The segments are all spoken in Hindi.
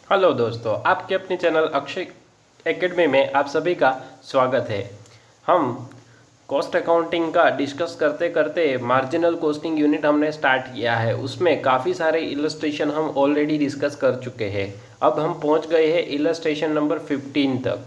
हेलो दोस्तों, आपके अपने चैनल अक्षय एकेडमी में आप सभी का स्वागत है। हम कॉस्ट अकाउंटिंग का डिस्कस करते करते मार्जिनल कॉस्टिंग यूनिट हमने स्टार्ट किया है। उसमें काफ़ी सारे इलस्ट्रेशन हम ऑलरेडी डिस्कस कर चुके हैं। अब हम पहुंच गए हैं इलस्ट्रेशन नंबर 15 तक।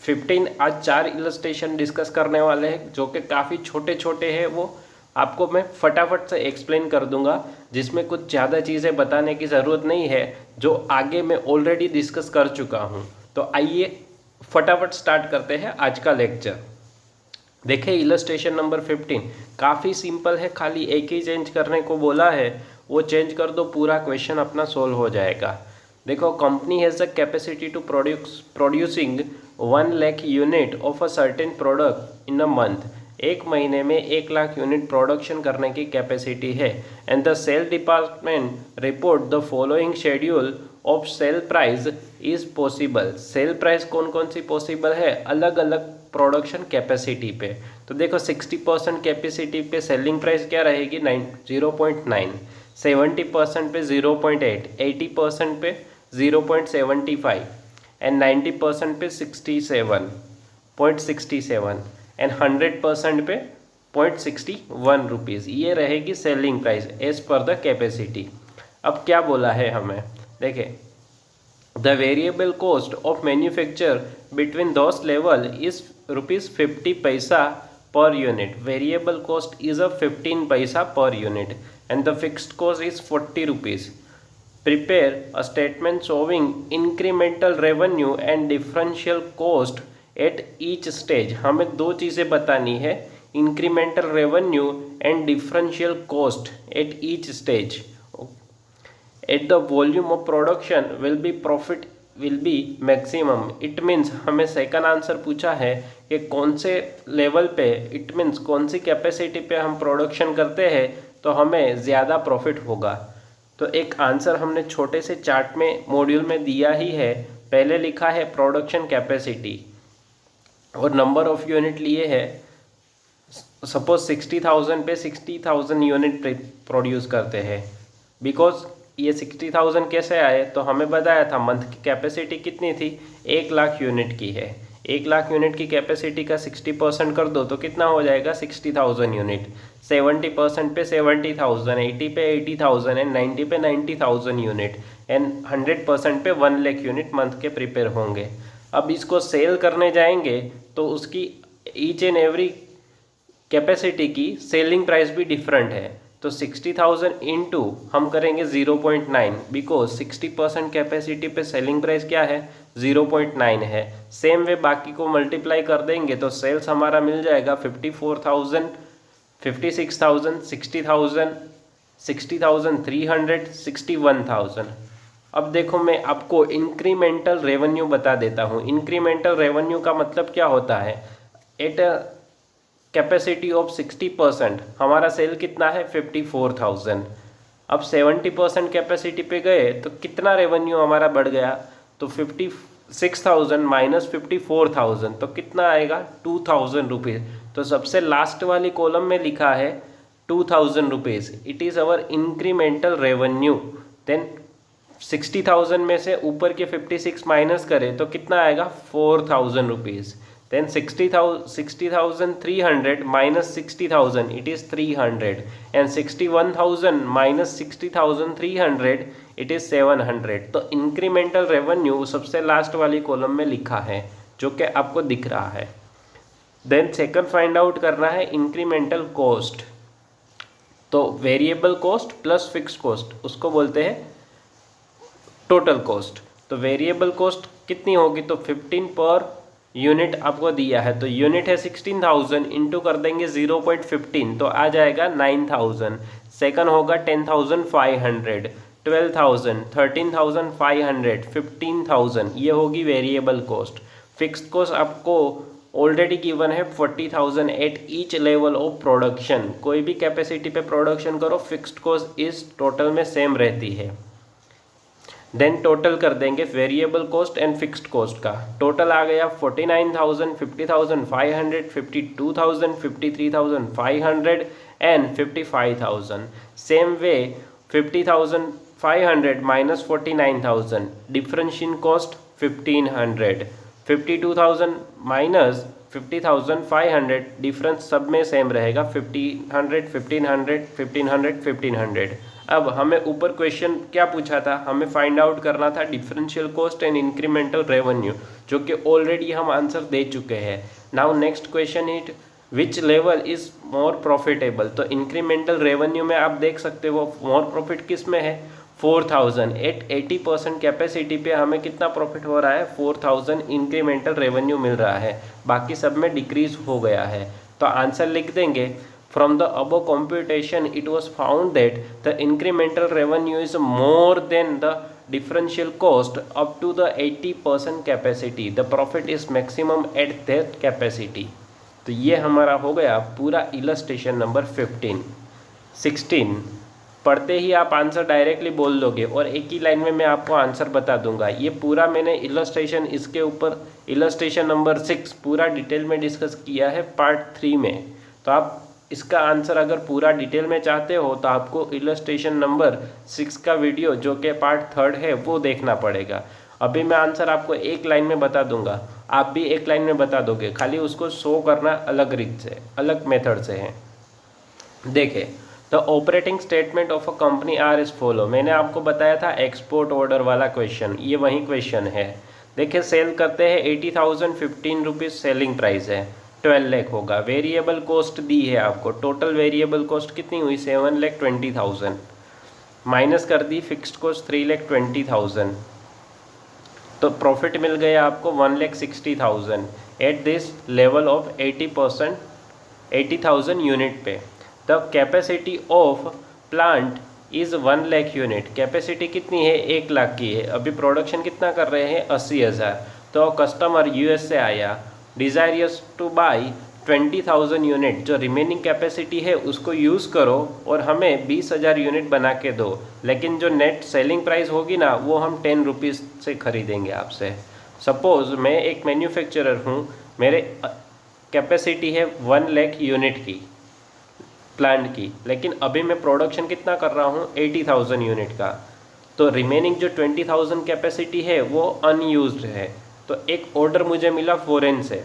15 आज 4 इलस्ट्रेशन डिस्कस करने वाले हैं जो कि काफ़ी छोटे छोटे हैं। वो आपको मैं फटाफट से एक्सप्लेन कर दूंगा, जिसमें कुछ ज़्यादा चीज़ें बताने की ज़रूरत नहीं है, जो आगे मैं ऑलरेडी डिस्कस कर चुका हूँ। तो आइए फटाफट स्टार्ट करते हैं आज का लेक्चर। देखिए इलस्ट्रेशन नंबर 15 काफ़ी सिंपल है, खाली एक ही चेंज करने को बोला है, वो चेंज कर दो, पूरा क्वेश्चन अपना सोल्व हो जाएगा। देखो, company has the capacity to producing 1 lakh unit of a certain product in a month. एक महीने में 1 लाख यूनिट प्रोडक्शन करने की कैपेसिटी है। And the sale department report the following schedule of sale price is possible. Sale price कौन कौन सी पॉसिबल है, अलग अलग प्रोडक्शन कैपेसिटी पे। तो देखो 60% कैपेसिटी पे सेलिंग प्राइस क्या रहेगी, 0.9, 70% पे 0.8, 80% पे 0.75 एंड 90% पे 67.67 एंड 100% पे 0.61 रुपीज़। ये रहेगी selling price as per the capacity. अब क्या बोला है हमें, देखें, the variable cost of manufacture between those level is ₹50 paisa per unit. Variable cost is a 15 paisa per unit and the fixed cost is 40 rupees. Prepare a statement showing incremental revenue and differential cost at each stage. हमें दो चीज़ें बतानी है, incremental revenue and differential cost at each stage. At the volume of production will be profit will be maximum. It means हमें सेकंड आंसर पूछा है कि कौन से लेवल पे, इट मीन्स कौन सी कैपेसिटी पे हम प्रोडक्शन करते हैं तो हमें ज़्यादा प्रॉफिट होगा। तो एक आंसर हमने छोटे से चार्ट में मॉड्यूल में दिया ही है। पहले लिखा है प्रोडक्शन कैपेसिटी और नंबर ऑफ यूनिट लिए है। सपोज 60,000 पे 60,000 यूनिट प्रोड्यूस करते हैं। बिकॉज ये 60,000 कैसे आए, तो हमें बताया था मंथ की कैपेसिटी कितनी थी, 1 लाख यूनिट की है। 1 लाख यूनिट की कैपेसिटी का 60% कर दो तो कितना हो जाएगा, 60,000 यूनिट। 70% पे 70,000, 80 पे 80,000 एंड 90 पे 90,000 यूनिट एंड 100% पे 1 लाख यूनिट मंथ के प्रिपेयर होंगे। अब इसको सेल करने जाएंगे तो उसकी ईच एंड एवरी कैपेसिटी की सेलिंग प्राइस भी डिफरेंट है। तो 60,000 इंटू हम करेंगे 0.9, बिकॉज 60% कैपेसिटी पे सेलिंग प्राइस क्या है, 0.9 है। सेम वे बाकी को मल्टीप्लाई कर देंगे तो सेल्स हमारा मिल जाएगा 54,000, 56,000, 60,000, 60,300, 61,000। अब देखो मैं आपको इंक्रीमेंटल रेवेन्यू बता देता हूँ। इंक्रीमेंटल रेवेन्यू का मतलब क्या होता है, एट कैपेसिटी ऑफ 60% हमारा सेल कितना है, 54,000। अब 70% कैपेसिटी पे गए तो कितना रेवेन्यू हमारा बढ़ गया, तो 56,000 माइनस 54,000 तो कितना आएगा, 2,000 रुपीज़। तो सबसे लास्ट वाली कॉलम में लिखा है 2,000 rupees, it is our incremental revenue. Then 60,000 में से ऊपर के 56 माइनस करें तो कितना आएगा, 4,000 rupees. then 60,300 minus 60,000 it is 300 and 61,000 minus 60,300 it is 700। तो इंक्रीमेंटल रेवेन्यू सबसे लास्ट वाली कॉलम में लिखा है जो कि आपको दिख रहा है। देन सेकंड फाइंड आउट करना है इंक्रीमेंटल कॉस्ट। तो variable cost plus fix cost उसको बोलते हैं टोटल कॉस्ट। तो वेरिएबल कॉस्ट कितनी होगी, तो 15 पर यूनिट आपको दिया है। तो यूनिट है 16,000 इंटू कर देंगे 0.15 तो आ जाएगा 9,000। सेकंड होगा 10,500, 12,000, 13,500, 15,000, ये होगी वेरिएबल कॉस्ट। फिक्स्ड कॉस्ट आपको ऑलरेडी गिवन है 40,000 at each level of production. कोई भी कैपेसिटी पे प्रोडक्शन करो, फिक्स्ड कॉस्ट इस टोटल में सेम रहती है। देन टोटल कर देंगे variable cost and fixed cost का। टोटल आ गया 49,000, 50,500, 52,000, 53,500 and 55,000। Same way 50,000 500 minus 49,000, difference in cost 1500, 52,000 minus 50,500, difference सब में सेम रहेगा 1500 1500 1500 1500। अब हमें ऊपर क्वेश्चन क्या पूछा था, हमें फाइंड आउट करना था differential cost and incremental revenue, जो कि ऑलरेडी हम आंसर दे चुके हैं। Now next question it which level is more profitable. तो इंक्रीमेंटल रेवेन्यू में आप देख सकते हो मोर प्रॉफिट किस में है, 4000 एट 80% कैपेसिटी पे हमें कितना प्रॉफिट हो रहा है, 4000 इंक्रीमेंटल रेवेन्यू मिल रहा है, बाकी सब में डिक्रीज हो गया है। तो आंसर लिख देंगे from the above computation it was found that the incremental revenue is more than the differential cost up to the 80% capacity, the profit is maximum at that capacity। तो ये हमारा हो गया पूरा इलस्ट्रेशन नंबर 15। 16 पढ़ते ही आप आंसर डायरेक्टली बोल दोगे और एक ही लाइन में मैं आपको आंसर बता दूंगा। ये पूरा मैंने इलस्ट्रेशन इसके ऊपर इलस्ट्रेशन नंबर 6 पूरा डिटेल में डिस्कस किया है पार्ट 3 में। तो आप इसका आंसर अगर पूरा डिटेल में चाहते हो तो आपको इलस्ट्रेशन नंबर 6 का वीडियो जो कि पार्ट 3 है वो देखना पड़ेगा। अभी मैं आंसर आपको एक लाइन में बता दूंगा, आप भी एक लाइन में बता दोगे, खाली उसको शो करना अलग रीत से, अलग मेथड से है। देखें, the operating statement of a company are is follow. मैंने आपको बताया था एक्सपोर्ट ऑर्डर वाला क्वेश्चन, ये वही क्वेश्चन है। देखिए, सेल करते हैं 80,000, 15 रुपीज़ सेलिंग प्राइस है, 12 लाख होगा। वेरिएबल कॉस्ट दी है आपको, टोटल वेरिएबल कॉस्ट कितनी हुई, 7,20,000, माइनस कर दी फिक्स्ड कॉस्ट 3,20,000, तो प्रॉफिट मिल गया आपको 1,60,000 at this level of 80%, 80,000 unit पे। The capacity of plant is 1 lakh unit. Capacity कितनी है, 1 लाख की है। अभी प्रोडक्शन कितना कर रहे हैं, 80,000। तो कस्टमर यूएस से आया, डिज़ायर्स टू बाई 20,000 यूनिट, जो रिमेनिंग कैपेसिटी है उसको यूज़ करो और हमें 20,000 यूनिट बना के दो, लेकिन जो नेट सेलिंग प्राइस होगी ना वो हम 10 रुपीज़ से खरीदेंगे आपसे। सपोज़ मैं एक मैन्युफैक्चरर हूँ, मेरे कैपेसिटी है 1 लाख यूनिट की प्लांट की, लेकिन अभी मैं प्रोडक्शन कितना कर रहा हूँ, 80,000 यूनिट का। तो रिमेनिंग जो 20,000 कैपेसिटी है वो अनयूज्ड है। तो एक ऑर्डर मुझे मिला फॉरेन से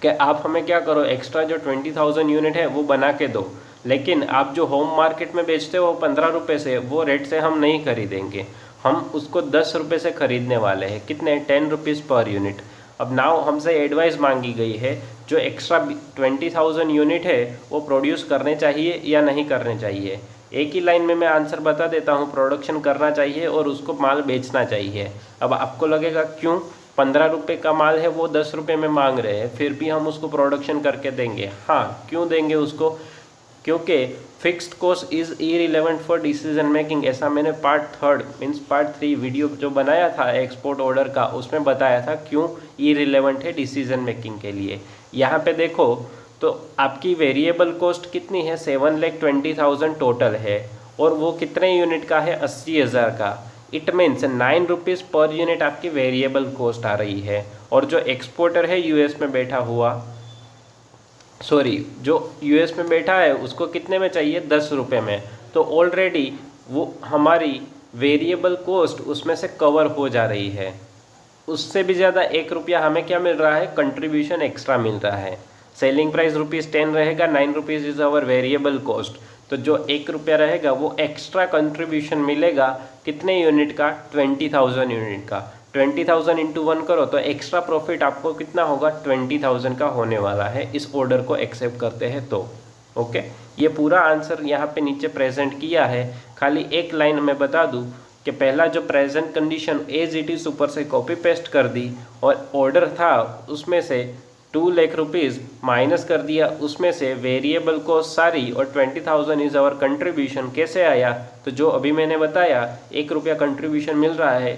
कि आप हमें क्या करो, एक्स्ट्रा जो 20,000 यूनिट है वो बना के दो, लेकिन आप जो होम मार्केट में बेचते हो 15 रुपये से, वो रेट से हम नहीं खरीदेंगे, हम उसको 10 रुपये से खरीदने वाले हैं। कितने, 10 रुपीज़ पर यूनिट। अब नाउ हमसे एडवाइस मांगी गई है, जो एक्स्ट्रा 20,000 यूनिट है वो प्रोड्यूस करने चाहिए या नहीं करने चाहिए। एक ही लाइन में मैं आंसर बता देता हूँ, प्रोडक्शन करना चाहिए और उसको माल बेचना चाहिए। अब आपको लगेगा क्यों, 15 रुपये का माल है वो 10 रुपये में मांग रहे हैं, फिर भी हम उसको प्रोडक्शन करके देंगे। हाँ, क्यों देंगे उसको, क्योंकि fixed cost is irrelevant for decision making. ऐसा मैंने पार्ट 3 मीन्स पार्ट 3 वीडियो जो बनाया था एक्सपोर्ट ऑर्डर का, उसमें बताया था क्यों इररिलेवेंट है डिसीजन मेकिंग के लिए। यहाँ पे देखो तो आपकी वेरिएबल कॉस्ट कितनी है, 7,20,000 टोटल है, और वो कितने यूनिट का है, 80,000 का। It means 9 rupees per unit आपकी वेरिएबल कॉस्ट आ रही है। और जो एक्सपोर्टर है यूएस में बैठा हुआ, जो यूएस में बैठा है उसको कितने में चाहिए, 10 रुपये में। तो ऑलरेडी वो हमारी वेरिएबल कॉस्ट उसमें से कवर हो जा रही है। उससे भी ज़्यादा 1 रुपया हमें क्या मिल रहा है, कंट्रीब्यूशन एक्स्ट्रा मिल रहा है। सेलिंग प्राइस ₹10 रहेगा, 9 rupees is our variable cost. तो जो 1 रुपया रहेगा वो एक्स्ट्रा कंट्रीब्यूशन मिलेगा कितने यूनिट का, 20,000 यूनिट का। 20,000 इंटू 1 करो तो एक्स्ट्रा प्रॉफिट आपको कितना होगा, 20,000 का होने वाला है इस ऑर्डर को एक्सेप्ट करते हैं तो। ओके, ये पूरा आंसर यहाँ पे नीचे प्रेजेंट किया है। खाली एक लाइन में बता दूँ कि पहला जो present condition as it is ऊपर से कॉपी पेस्ट कर दी, और ऑर्डर था उसमें से 2 लाख रुपीज़ माइनस कर दिया, उसमें से वेरिएबल को सारी, और 20,000 इज़ आवर कंट्रीब्यूशन। कैसे आया, तो जो अभी मैंने बताया 1 रुपया कंट्रीब्यूशन मिल रहा है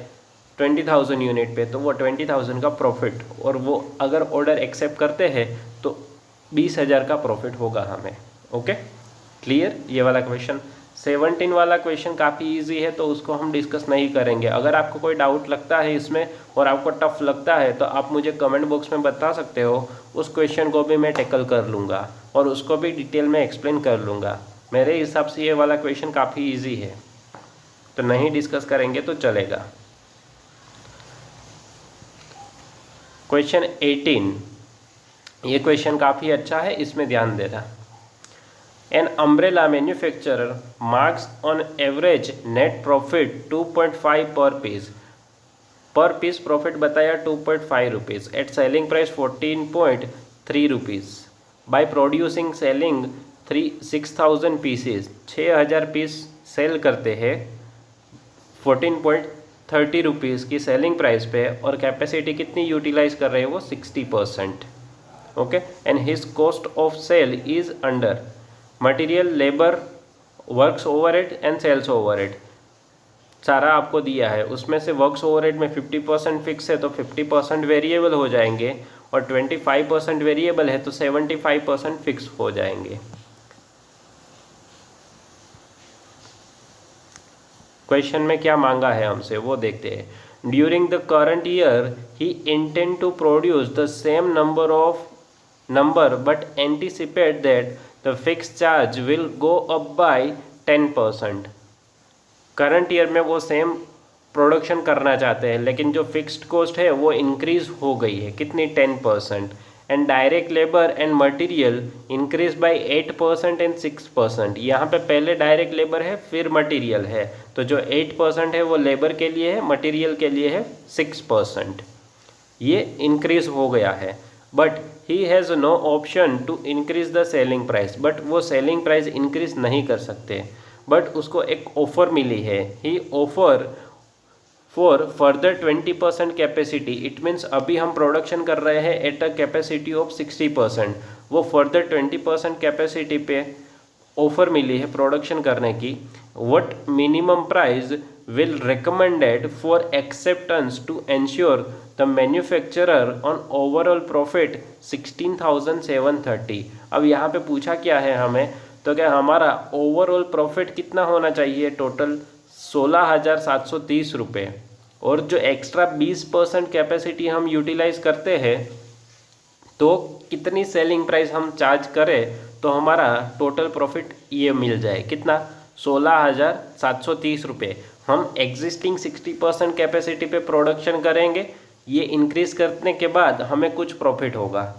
20,000 यूनिट पे, तो वो 20,000 का प्रॉफिट, और वो अगर ऑर्डर एक्सेप्ट करते हैं तो 20,000 का प्रॉफिट होगा हमें। ओके, क्लियर ये वाला क्वेश्चन। 17 वाला क्वेश्चन काफ़ी इजी है तो उसको हम डिस्कस नहीं करेंगे। अगर आपको कोई डाउट लगता है इसमें और आपको टफ लगता है तो आप मुझे कमेंट बॉक्स में बता सकते हो, उस क्वेश्चन को भी मैं टैकल कर लूँगा और उसको भी डिटेल में एक्सप्लेन कर लूँगा। मेरे हिसाब से ये वाला क्वेश्चन काफ़ी ईजी है। तो नहीं डिस्कस करेंगे तो चलेगा। क्वेश्चन 18, ये क्वेश्चन काफ़ी अच्छा है, इसमें ध्यान देना। An umbrella manufacturer marks on average net profit 2.5 per piece profit बताया 2.5 rupees at selling price 14.3 rupees by producing selling 6,000 pieces, 6,000 piece sale करते हैं 14.30 रुपीज़ की सेलिंग प्राइस पे, और कैपेसिटी कितनी यूटिलाइज कर रहे हैं वो 60%। Okay, and his cost of sale is under material, labour, works overhead and sales overhead, सारा आपको दिया है। उसमें से वर्क्स ओवरहेड में 50% फिक्स है तो 50% वेरिएबल हो जाएंगे, और 25% वेरिएबल है तो 75% फिक्स हो जाएंगे। क्वेश्चन में क्या मांगा है हमसे वो देखते हैं। During the current year he intend to produce the same number but anticipate that the fix charge will go up by 10%। Current year में वो सेम प्रोडक्शन करना चाहते हैं, लेकिन जो फिक्स्ड कॉस्ट है वो इंक्रीज हो गई है, कितनी 10%। And direct labour and material increase by 8% and 6%। यहाँ पे पहले डायरेक्ट लेबर है फिर मटेरियल है, तो जो 8% है वो लेबर के लिए है, मटेरियल के लिए है 6%। ये इंक्रीज हो गया है, but he has no option to increase the selling price, but वो सेलिंग प्राइस इंक्रीज नहीं कर सकते, बट उसको एक ऑफर मिली है। He offer for further 20% capacity, it means अभी हम प्रोडक्शन कर रहे हैं एट अ कैपेसिटी ऑफ 60%, वो फर्दर 20% कैपेसिटी पे ऑफर मिली है प्रोडक्शन करने की। What minimum price will recommended for acceptance to ensure the manufacturer on overall profit 16,730। अब यहाँ पे पूछा क्या है हमें, तो क्या हमारा ओवरऑल प्रॉफिट कितना होना चाहिए, टोटल 16,730 रुपये, और जो एक्स्ट्रा 20% कैपेसिटी हम यूटिलाइज करते हैं तो कितनी सेलिंग प्राइस हम चार्ज करें तो हमारा टोटल प्रॉफिट ये मिल जाए, कितना 16,730 रुपये। हम एग्जिस्टिंग 60% कैपेसिटी पे प्रोडक्शन करेंगे, ये इंक्रीज करने के बाद हमें कुछ प्रॉफिट होगा,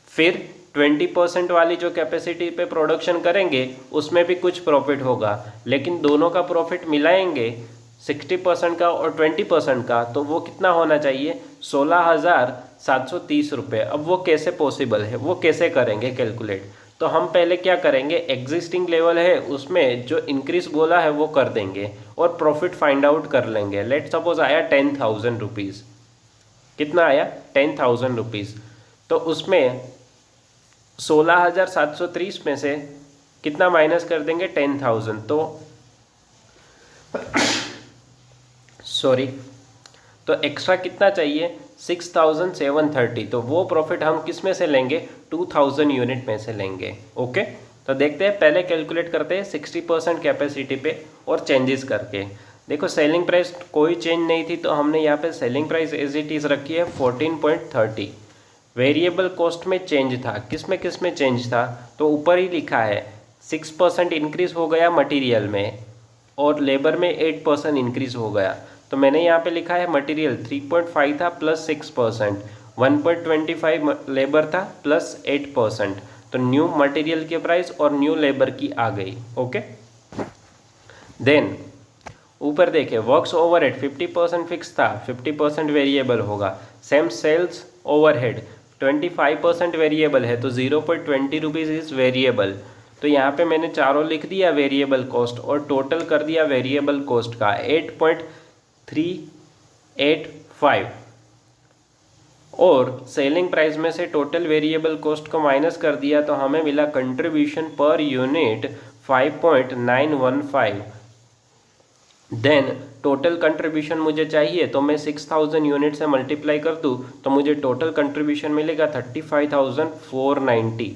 फिर 20% वाली जो कैपेसिटी पे प्रोडक्शन करेंगे उसमें भी कुछ प्रॉफिट होगा, लेकिन दोनों का प्रॉफिट मिलाएंगे 60% का और 20% का, तो वो कितना होना चाहिए 16,730 रुपये। अब वो कैसे पॉसिबल है, वो कैसे करेंगे कैलकुलेट, तो हम पहले क्या करेंगे, एग्जिस्टिंग लेवल है उसमें जो इंक्रीज बोला है वो कर देंगे और प्रॉफिट फाइंड आउट कर लेंगे। लेट सपोज आया 10,000 रुपीज़, कितना आया 10,000 रुपीज़, तो उसमें 16,730 में से कितना माइनस कर देंगे 10,000, तो सॉरी, तो एक्स्ट्रा कितना चाहिए 6,730, तो वो प्रॉफिट हम किस में से लेंगे 2,000 यूनिट में से लेंगे। ओके, तो देखते हैं, पहले कैलकुलेट करते हैं 60% कैपेसिटी पे और चेंजेस करके। देखो सेलिंग प्राइस कोई चेंज नहीं थी, तो हमने यहाँ पे selling price as it is रखी है 14.30। वेरिएबल कॉस्ट में चेंज था, किस में चेंज था, तो ऊपर ही लिखा है 6% इंक्रीज हो गया मटेरियल में और लेबर में 8% इंक्रीज हो गया। तो मैंने यहाँ पे लिखा है मटेरियल 3.5 था प्लस 6%, 1.25 लेबर था प्लस 8%, तो न्यू मटेरियल के प्राइस और न्यू लेबर की आ गई। ओके, देन ऊपर देखे वर्क्स ओवरहेड 50% फिक्स था, 50% वेरिएबल होगा। सेम सेल्स ओवरहेड 25% वेरिएबल है, तो 0.20 रुपीज़ इज़ वेरिएबल। तो यहाँ पे मैंने चारों लिख दिया वेरिएबल कॉस्ट और टोटल कर दिया वेरिएबल कॉस्ट का 8.385, और सेलिंग प्राइस में से टोटल वेरिएबल कॉस्ट को माइनस कर दिया तो हमें मिला contribution per unit 5.915। Then total contribution मुझे चाहिए तो मैं 6,000 यूनिट से मल्टीप्लाई कर दूँ तो मुझे टोटल कंट्रीब्यूशन मिलेगा 35,490।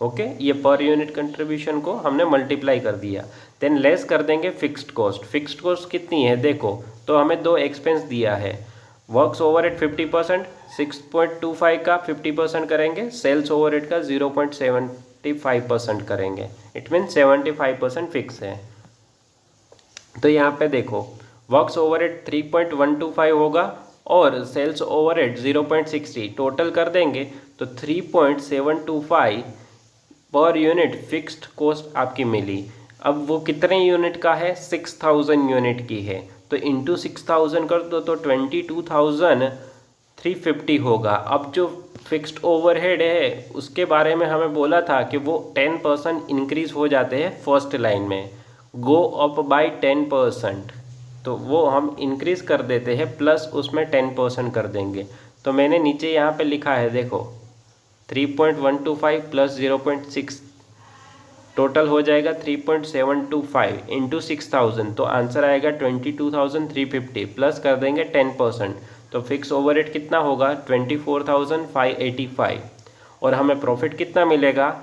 ओके, ये पर यूनिट कंट्रीब्यूशन को हमने मल्टीप्लाई कर दिया। देन लेस कर देंगे फिक्स्ड कॉस्ट। फिक्स्ड कॉस्ट कितनी है देखो, तो हमें दो एक्सपेंस दिया है, वर्क्स ओवरहेड 50%, 6.25 का 50% करेंगे, सेल्स ओवरहेड का 0.75% करेंगे, इट मीन 75% फिक्स है। तो यहाँ पे देखो वर्क्स ओवरहेड 3.125 होगा और सेल्स ओवरहेड 0.60, टोटल कर देंगे तो 3.725 पर यूनिट फिक्स्ड कॉस्ट आपकी मिली। अब वो कितने यूनिट का है, 6000 यूनिट की है, तो इंटू 6000 कर दो तो 22,350 होगा। अब जो फिक्स्ड ओवरहेड है उसके बारे में हमें बोला था कि वो 10% इंक्रीज हो जाते हैं फर्स्ट लाइन में, गो अप बाय 10%, तो वो हम इंक्रीज कर देते हैं प्लस उसमें 10% कर देंगे। तो मैंने नीचे यहाँ पे लिखा है देखो 3.125 प्लस 0.6 टोटल हो जाएगा 3.725 इंटू 6000, तो आंसर आएगा 22,350 प्लस कर देंगे 10%, तो फिक्स ओवरहेड कितना होगा 24,585। और हमें प्रॉफिट कितना मिलेगा,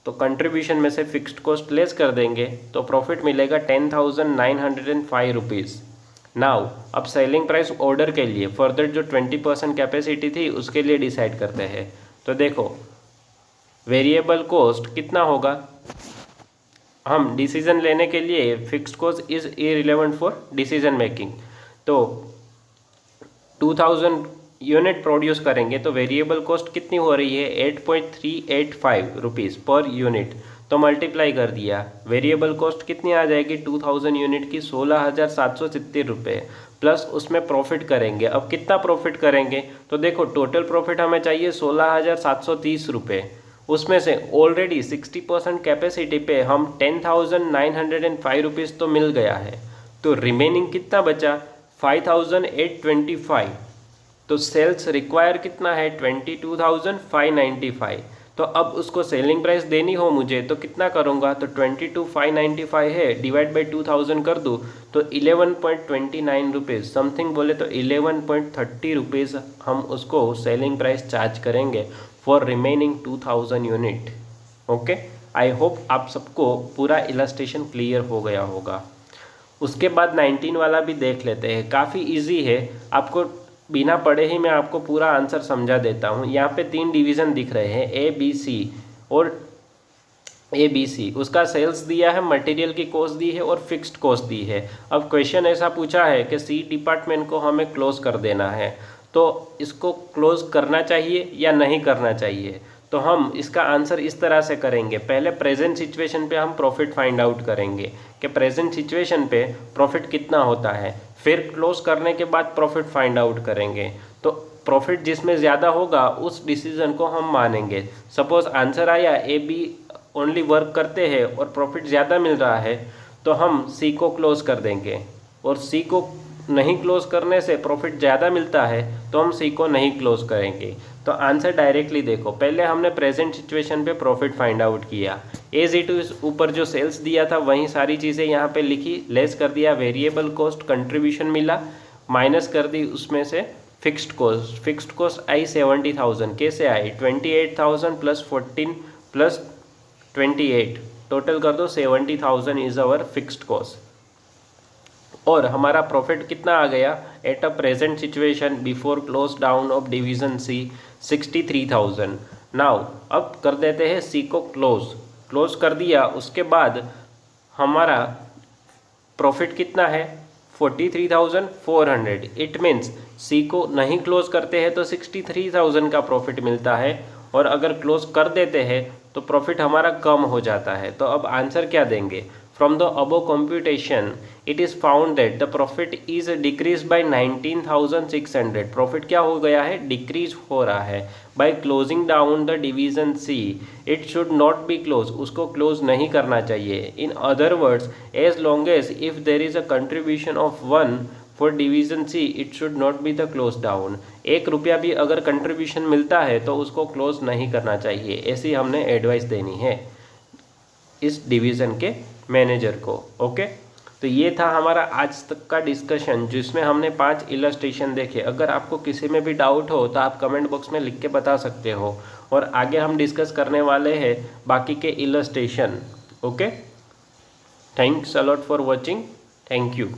तो कंट्रीब्यूशन में से फिक्स्ड कॉस्ट लेस कर देंगे तो प्रॉफिट मिलेगा 10,905 रुपीज़। नाउ अब सेलिंग प्राइस ऑर्डर के लिए फर्दर जो 20% कैपेसिटी थी उसके लिए डिसाइड करते हैं। तो देखो वेरिएबल कॉस्ट कितना होगा, हम डिसीजन लेने के लिए fixed cost is irrelevant for decision making, तो 2000 यूनिट प्रोड्यूस करेंगे तो वेरिएबल कॉस्ट कितनी हो रही है 8.385 रुपीज़ पर यूनिट, तो मल्टीप्लाई कर दिया, वेरिएबल कॉस्ट कितनी आ जाएगी 2000 यूनिट की 16,770 रुपये, प्लस उसमें प्रॉफिट करेंगे। अब कितना प्रॉफिट करेंगे, तो देखो टोटल प्रॉफिट हमें चाहिए 16,730 रुपये, उसमें से ऑलरेडी 60% कैपेसिटी पे हम 10,905 रुपीज़ तो मिल गया है, तो रिमेनिंग कितना बचा 5,825, तो सेल्स रिक्वायर कितना है 22,595। तो अब उसको सेलिंग प्राइस देनी हो मुझे तो कितना करूँगा, तो 22,595 है डिवाइड बाई 2000 कर दूँ तो 11.29 रुपीज़ समथिंग, बोले तो 11.30 रुपीज़ हम उसको सेलिंग प्राइस चार्ज करेंगे for remaining 2000 unit. Okay, I hope आप सबको पूरा इलस्ट्रेशन क्लियर हो गया होगा। उसके बाद 19 वाला भी देख लेते हैं, काफ़ी इजी है, आपको बिना पढ़े ही मैं आपको पूरा आंसर समझा देता हूँ। यहाँ पे 3 डिवीज़न दिख रहे हैं ए बी सी, और ए बी सी उसका सेल्स दिया है, मटेरियल की कॉस्ट दी है और फिक्स्ड कॉस्ट दी है। अब क्वेश्चन ऐसा पूछा है कि सी डिपार्टमेंट को हमें क्लोज कर देना है, तो इसको क्लोज करना चाहिए या नहीं करना चाहिए, तो हम इसका आंसर इस तरह से करेंगे। पहले प्रेजेंट सिचुएशन पे हम प्रॉफिट फाइंड आउट करेंगे कि प्रेजेंट सिचुएशन पे प्रॉफिट कितना होता है, फिर क्लोज करने के बाद प्रॉफिट फाइंड आउट करेंगे, तो प्रॉफिट जिसमें ज़्यादा होगा उस डिसीजन को हम मानेंगे। सपोज आंसर आया ए बी ओनली वर्क करते हैं और प्रॉफिट ज़्यादा मिल रहा है, तो हम सी को क्लोज कर देंगे, और सी को नहीं क्लोज करने से प्रॉफिट ज़्यादा मिलता है तो हम सी को नहीं क्लोज करेंगे। तो आंसर डायरेक्टली देखो, पहले हमने प्रेजेंट सिचुएशन पे प्रॉफिट फाइंड आउट किया, एज इट इज ऊपर जो सेल्स दिया था वहीं सारी चीज़ें यहाँ पे लिखी, लेस कर दिया वेरिएबल कॉस्ट, कंट्रीब्यूशन मिला, माइनस कर दी उसमें से फिक्स्ड कॉस्ट। फिक्स्ड कॉस्ट आई 70,000, कैसे आई 28,000 प्लस 14 प्लस 28, टोटल कर दो 70,000 इज आवर फिक्स्ड कॉस्ट। और हमारा प्रॉफिट कितना आ गया at a present situation before close down of division C 63,000। Now अब कर देते हैं सी को क्लोज कर दिया, उसके बाद हमारा प्रॉफिट कितना है 43,400। इट मीन्स सी को नहीं क्लोज करते हैं तो 63,000 का प्रॉफिट मिलता है, और अगर क्लोज कर देते हैं तो प्रॉफिट हमारा कम हो जाता है। तो अब आंसर क्या देंगे, from the above computation it is found that the profit is decrease by 19,600। प्रॉफिट क्या हो गया है, डिक्रीज हो रहा है by closing down the division C, it should not be close, उसको क्लोज नहीं करना चाहिए। In other words, as long as if there is a contribution of 1 for division C it should not be the close down. 1 रुपया भी अगर कंट्रीब्यूशन मिलता है तो उसको क्लोज नहीं करना चाहिए, ऐसी हमने एडवाइस देनी है इस डिवीज़न के मैनेजर को। ओके, तो ये था हमारा आज तक का डिस्कशन जिसमें हमने 5 इलस्ट्रेशन देखे। अगर आपको किसी में भी डाउट हो तो आप कमेंट बॉक्स में लिख के बता सकते हो, और आगे हम डिस्कस करने वाले हैं बाकी के illustration. Okay, thanks a lot for watching, thank you.